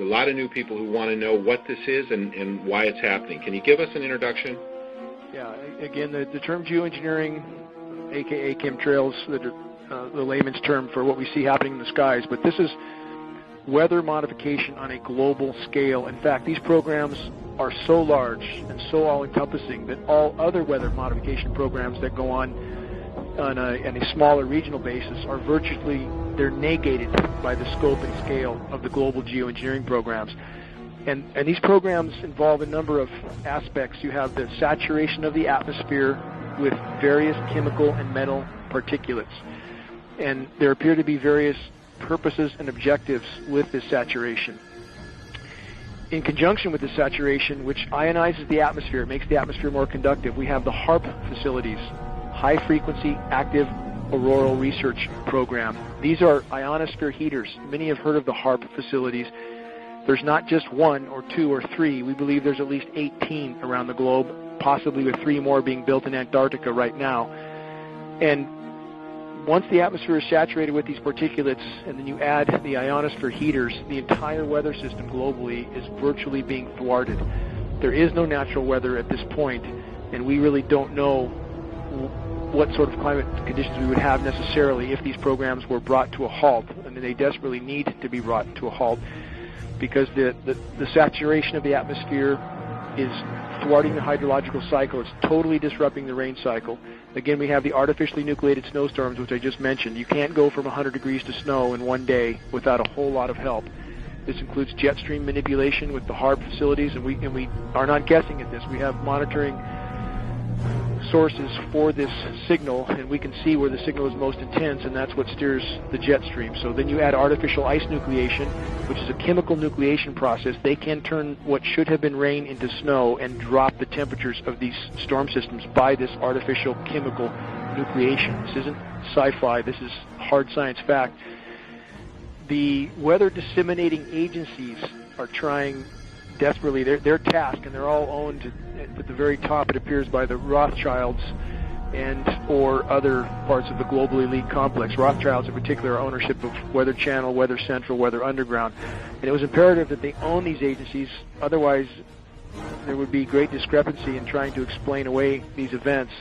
lot of new people who want to know what this is and why it's happening. Can you give us an introduction? Yeah, again, the term geoengineering, aka chemtrails, the layman's term for what we see happening in the skies, but this is weather modification on a global scale. In fact, these programs are so large and so all-encompassing that all other weather modification programs that go on a smaller regional basis are they're negated by the scope and scale of the global geoengineering programs. And these programs involve a number of aspects. You have the saturation of the atmosphere with various chemical and metal particulates. And there appear to be various purposes and objectives with this saturation. In conjunction with the saturation, which ionizes the atmosphere, it makes the atmosphere more conductive, we have the HAARP facilities, High Frequency Active Auroral Research Program. These are ionosphere heaters. Many have heard of the HAARP facilities. There's not just one or two or three. We believe there's at least 18 around the globe, possibly with 3 more being built in Antarctica right now. And once the atmosphere is saturated with these particulates, and then you add the ionosphere heaters, the entire weather system globally is virtually being thwarted. There is no natural weather at this point, and we really don't know what sort of climate conditions we would have necessarily if these programs were brought to a halt, and they desperately need to be brought to a halt, because the saturation of the atmosphere is thwarting the hydrological cycle. It's totally disrupting the rain cycle. Again, we have the artificially nucleated snowstorms, which I just mentioned. You can't go from 100 degrees to snow in one day without a whole lot of help. This includes jet stream manipulation with the HAARP facilities, and we are not guessing at this. We have monitoring sources for this signal, and we can see where the signal is most intense, and that's what steers the jet stream. So then you add artificial ice nucleation, which is a chemical nucleation process. They can turn what should have been rain into snow and drop the temperatures of these storm systems by this artificial chemical nucleation. This isn't sci-fi. This is hard science fact. The weather disseminating agencies are trying desperately their task, and they're all owned at the very top, it appears, by the Rothschilds and or other parts of the global elite complex. Rothschilds in particular are ownership of Weather Channel, Weather Central, Weather Underground. And it was imperative that they own these agencies, otherwise there would be great discrepancy in trying to explain away these events.